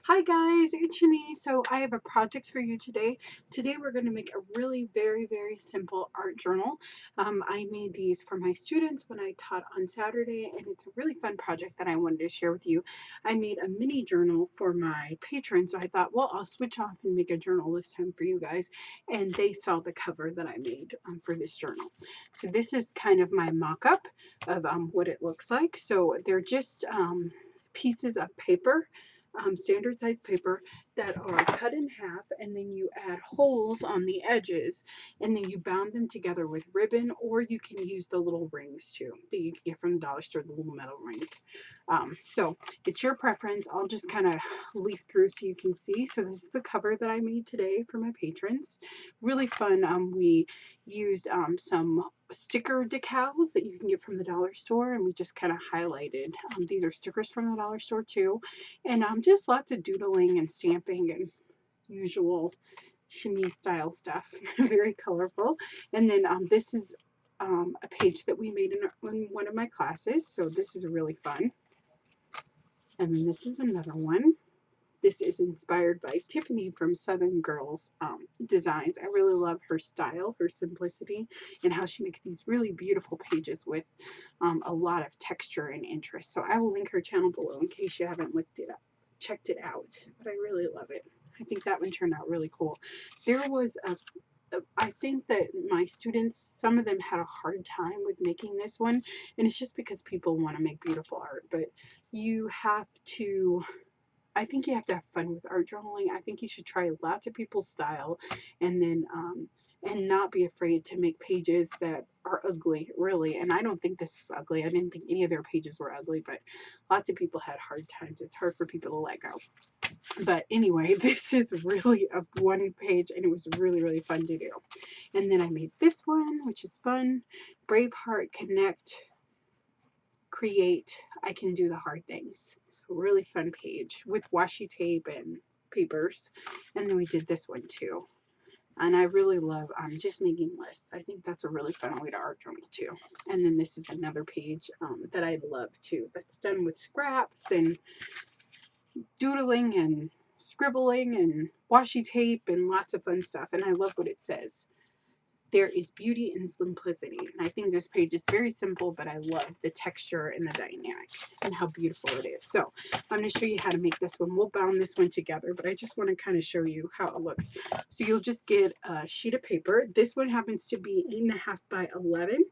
Hi guys, it's Shani. So I have a project for you today. Today we're going to make a really very simple art journal. I made these for my students when I taught on Saturday, and it's a really fun project that I wanted to share with you. I made a mini journal for my patrons, so I thought, well, I'll switch off and make a journal this time for you guys. And they saw the cover that I made for this journal. So this is kind of my mock-up of what it looks like. So they're just pieces of paper, standard size paper, that are cut in half, and then you add holes on the edges, and then you bound them together with ribbon, or you can use the little rings too that you can get from the dollar store, the little metal rings. So it's your preference. I'll just kind of leaf through so you can see. So this is the cover that I made today for my patrons. Really fun. We used some sticker decals that you can get from the dollar store, and we just kind of highlighted. These are stickers from the dollar store too, and just lots of doodling and stamping and usual shimmy style stuff. Very colorful. And then this is a page that we made in one of my classes, so this is really fun. And then this is another one. This is inspired by Tiffany from Southern Girls Designs. I really love her style, her simplicity, and how she makes these really beautiful pages with a lot of texture and interest. So I will link her channel below in case you haven't checked it out. But I really love it. I think that one turned out really cool. There was I think that my students, some of them had a hard time with making this one, and it's just because people want to make beautiful art, but you have to, I think you have to have fun with art journaling. I think you should try lots of people's style, and then and not be afraid to make pages that are ugly, really. And I don't think this is ugly. I didn't think any of their pages were ugly, but lots of people had hard times. It's hard for people to let go. But anyway, this is really a one page, and it was really fun to do. And then I made this one, which is fun. Braveheart, Connect, Create, I Can Do the Hard Things. So really fun page with washi tape and papers. And then we did this one too. And I really love just making lists. I think that's a really fun way to art journal too. And then this is another page that I love too. That's done with scraps and doodling and scribbling and washi tape and lots of fun stuff. And I love what it says. There is beauty in simplicity. And I think this page is very simple, but I love the texture and the dynamic and how beautiful it is. So I'm going to show you how to make this one. We'll bound this one together, but I just want to kind of show you how it looks. So you'll just get a sheet of paper. This one happens to be 8.5 by 11,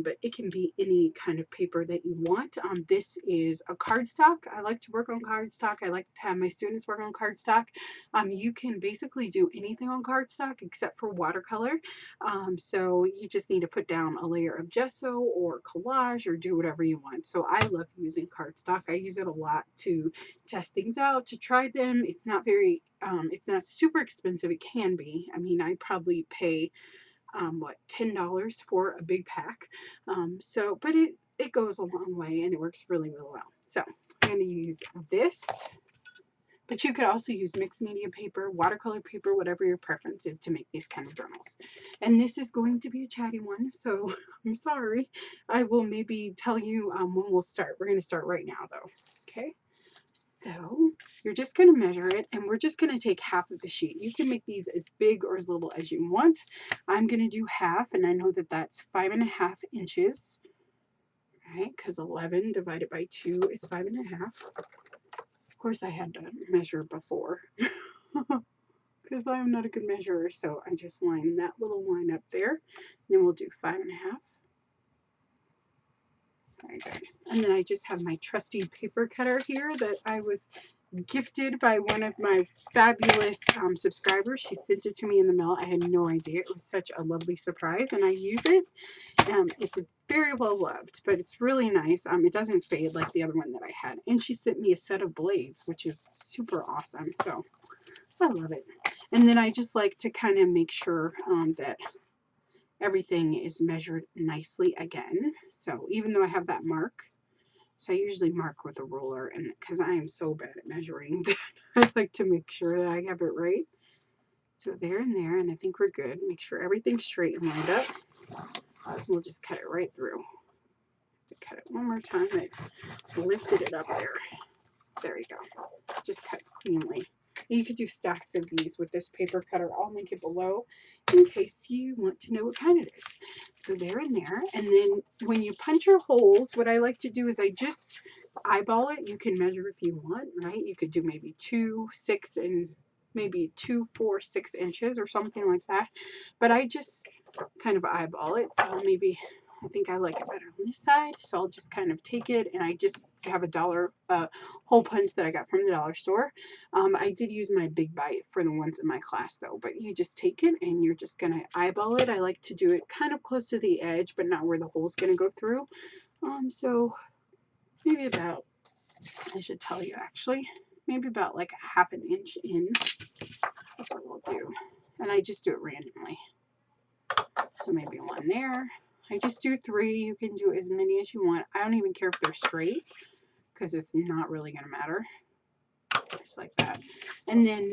but it can be any kind of paper that you want. This is a cardstock. I like to work on cardstock. I like to have my students work on cardstock. You can basically do anything on cardstock except for watercolor. So you just need to put down a layer of gesso or collage or do whatever you want. So I love using cardstock. I use it a lot to test things out, to try them. It's not it's not super expensive. It can be. I mean, I probably pay what, $10 for a big pack. But it goes a long way, and it works really well. So I'm going to use this. But you could also use mixed media paper, watercolor paper, whatever your preference is to make these kind of journals. And this is going to be a chatty one, so I'm sorry. I will maybe tell you when we'll start. We're going to start right now, though. Okay? So you're just going to measure it, and we're just going to take half of the sheet. You can make these as big or as little as you want. I'm going to do half, and I know that that's 5.5 inches, right? Because 11 divided by 2 is 5.5. Of course, I had to measure before because I'm not a good measurer, so I just line that little line up there. Then we'll do 5.5. Very good. And then I just have my trusty paper cutter here that I was gifted by one of my fabulous subscribers. She sent it to me in the mail. I had no idea. It was such a lovely surprise, and I use it. It's very well loved, but it's really nice. It doesn't fade like the other one that I had. And she sent me a set of blades, which is super awesome. So I love it. And then I just like to kind of make sure that everything is measured nicely again. So even though I have that mark, so I usually mark with a ruler, and because I am so bad at measuring, I like to make sure that I have it right. So there and there, and I think we're good. Make sure everything's straight and lined up. We'll just cut it right through. To cut it one more time, I lifted it up there. There you go. Just cuts cleanly. And you could do stacks of these with this paper cutter. I'll link it below in case you want to know what kind it is. So they're in there. And then when you punch your holes, what I like to do is I just eyeball it. You can measure if you want, right? You could do maybe 2, 6, and maybe 2, 4, 6 inches or something like that. But I just kind of eyeball it. So maybe I think I like it better on this side. So I'll just kind of take it, and I just have a dollar hole punch that I got from the dollar store. I did use my big bite for the ones in my class though, but you just take it and you're just gonna eyeball it. I like to do it kind of close to the edge, but not where the hole's gonna go through. So maybe about, I should tell you actually, maybe about like a half an inch in. That's what we'll do. And I just do it randomly. So maybe one there. I just do 3. You can do as many as you want. I don't even care if they're straight because it's not really going to matter. Just like that. And then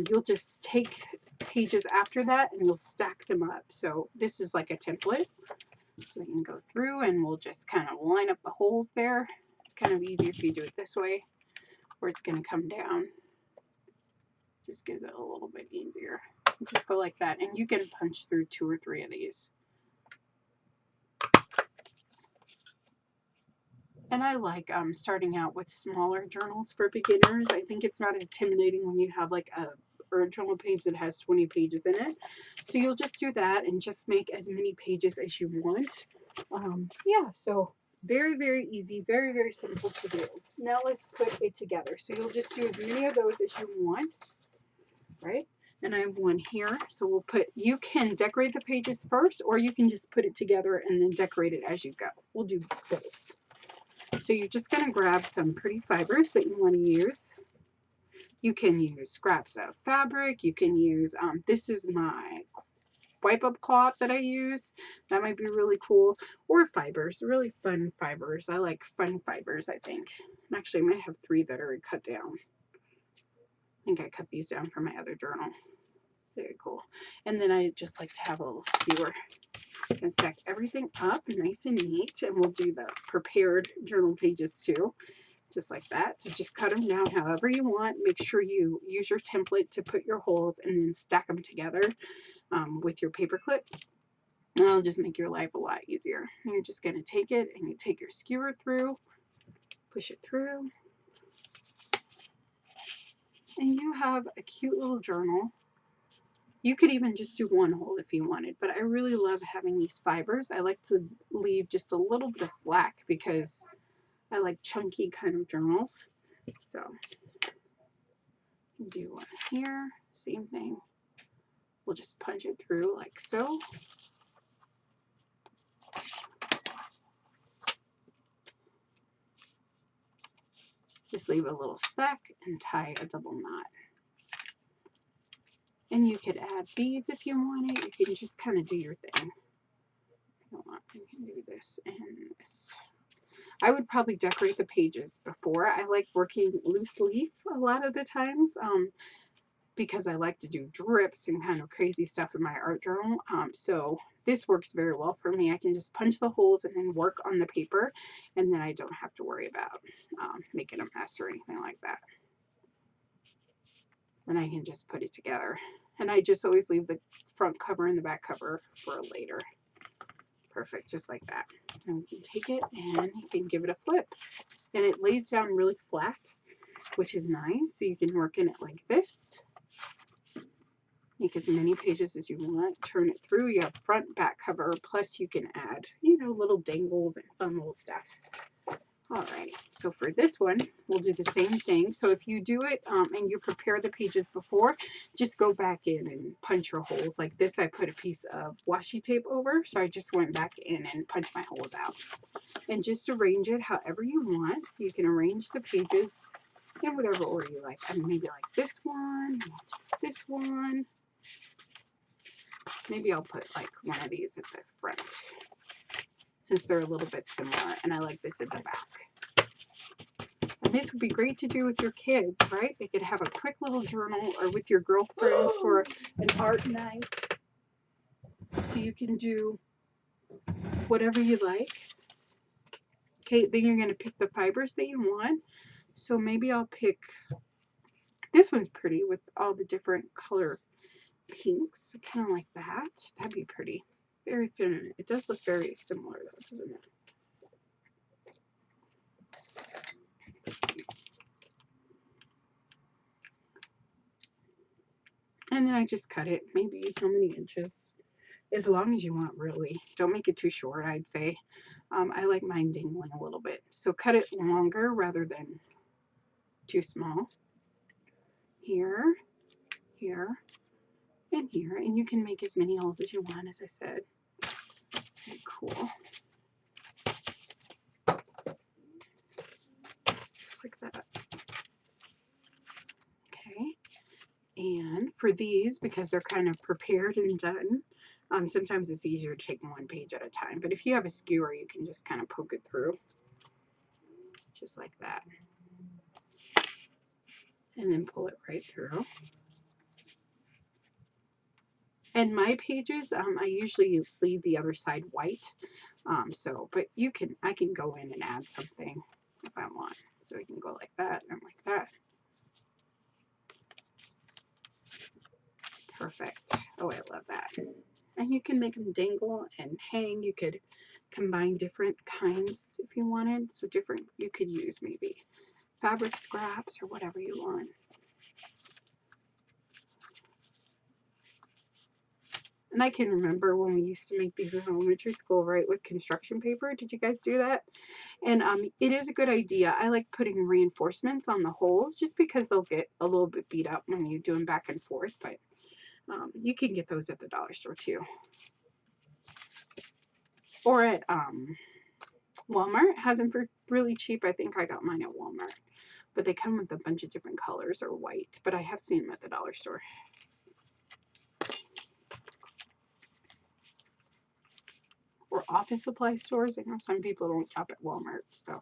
you'll just take pages after that and you'll stack them up. So this is like a template. So we can go through and we'll just kind of line up the holes there. It's kind of easier if you do it this way where it's going to come down. Just gives it a little bit easier. Just go like that, and you can punch through 2 or 3 of these. And I like starting out with smaller journals for beginners. I think it's not as intimidating when you have like a journal page that has 20 pages in it. So you'll just do that and just make as many pages as you want. Yeah, so very, very easy, very, very simple to do. Now let's put it together. So you'll just do as many of those as you want, right? And I have one here. So we'll put, you can decorate the pages first, or you can just put it together and then decorate it as you go. We'll do both. So you're just going to grab some pretty fibers that you want to use. You can use scraps of fabric. You can use, this is my wipe up cloth that I use. That might be really cool. Or fibers, really fun fibers. I like fun fibers, I think. Actually, I might have 3 that are cut down. I think I cut these down for my other journal. Very cool. And then I just like to have a little skewer. You can stack everything up nice and neat, and we'll do the prepared journal pages too, just like that. So just cut them down however you want. Make sure you use your template to put your holes and then stack them together with your paper clip. And that'll just make your life a lot easier. And you're just going to take it and you take your skewer through, push it through, and you have a cute little journal. You could even just do 1 hole if you wanted, but I really love having these fibers. I like to leave just a little bit of slack because I like chunky kind of journals. So do one here, same thing. We'll just punch it through like so. Just leave a little slack and tie a double knot. And you could add beads if you wanted. You can just kind of do your thing. You can do this and this. I would probably decorate the pages before. I like working loose leaf a lot of the times because I like to do drips and kind of crazy stuff in my art journal. So this works very well for me. I can just punch the holes and then work on the paper, and then I don't have to worry about making a mess or anything like that. Then I can just put it together. And I just always leave the front cover and the back cover for later. Perfect, just like that. And we can take it and you can give it a flip. And it lays down really flat, which is nice. So you can work in it like this. Make as many pages as you want. Turn it through. You have front, back cover. Plus you can add, you know, little dangles and fun little stuff. Alrighty, so for this one, we'll do the same thing. So if you do it and you prepare the pages before, just go back in and punch your holes. Like this, I put a piece of washi tape over, so I just went back in and punched my holes out. And just arrange it however you want. So you can arrange the pages in whatever order you like. I mean, maybe like this one, this one. Maybe I'll put like one of these at the front, since they're a little bit similar, and I like this at the back. And this would be great to do with your kids, right? They could have a quick little journal, or with your girlfriends for an art night. So you can do whatever you like. Okay, then you're going to pick the fibers that you want. So maybe I'll pick, this one's pretty with all the different color pinks, kind of like that. That'd be pretty. Very feminine. It does look very similar though, doesn't it? And then I just cut it, maybe how many inches? As long as you want, really. Don't make it too short, I'd say. I like mine dangling a little bit. So cut it longer rather than too small. Here, here, and here. And you can make as many holes as you want, as I said. Okay, cool. Just like that. Okay. And for these, because they're kind of prepared and done, sometimes it's easier to take one page at a time. But if you have a skewer, you can just kind of poke it through. Just like that. And then pull it right through. And my pages, I usually leave the other side white. But I can go in and add something if I want. So we can go like that and like that. Perfect. Oh, I love that. And you can make them dangle and hang. You could combine different kinds if you wanted. So you could use maybe fabric scraps or whatever you want. And I can remember when we used to make these in elementary school, right, with construction paper. Did you guys do that? And it is a good idea. I like putting reinforcements on the holes just because they'll get a little bit beat up when you do them back and forth. But you can get those at the dollar store too. Or at Walmart. Has them for really cheap. I think I got mine at Walmart. But they come with a bunch of different colors or white. But I have seen them at the dollar store. Or office supply stores. I know some people don't shop at Walmart. So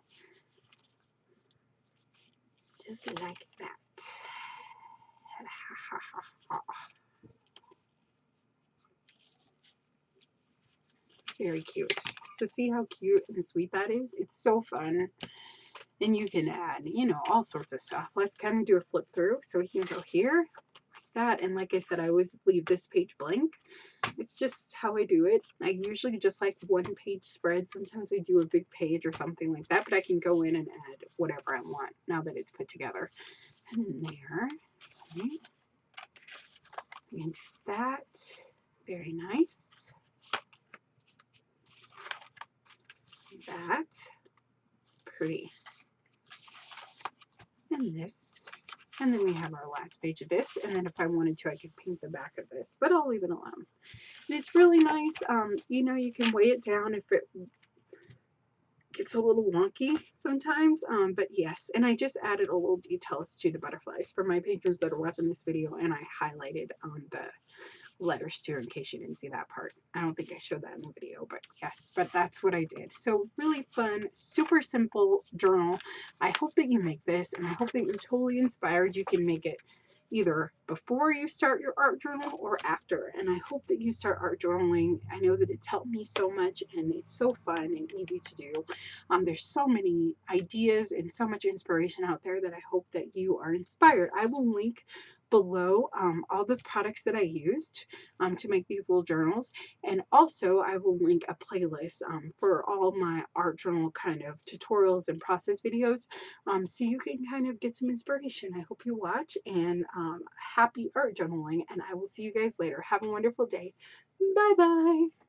just like that. Very cute. So see how cute and sweet that is? It's so fun. And you can add, all sorts of stuff. Let's kind of do a flip through. So we can go here, like that. And like I said, I always leave this page blank. It's just how I do it. I usually just like one page spread. Sometimes I do a big page or something like that. But I can go in and add whatever I want now that it's put together. And then there. Okay. We can do that. Very nice. That. Pretty. And this. And then we have our last page of this. And then if I wanted to, I could paint the back of this. But I'll leave it alone. And it's really nice. You can weigh it down if it gets a little wonky sometimes. But yes. And I just added a little details to the butterflies for my patrons that are watching this video. And I highlighted the letters too, in case you didn't see that part. I don't think I showed that in the video, but yes, but that's what I did. So really fun, super simple journal. I hope that you make this, and I hope that you're totally inspired. You can make it either before you start your art journal or after, and I hope that you start art journaling. I know that it's helped me so much, and it's so fun and easy to do. There's so many ideas and so much inspiration out there that I hope that you are inspired. I will link below all the products that I used to make these little journals, and also I will link a playlist for all my art journal kind of tutorials and process videos, so you can kind of get some inspiration. I hope you watch, and happy art journaling, and I will see you guys later. Have a wonderful day. Bye bye.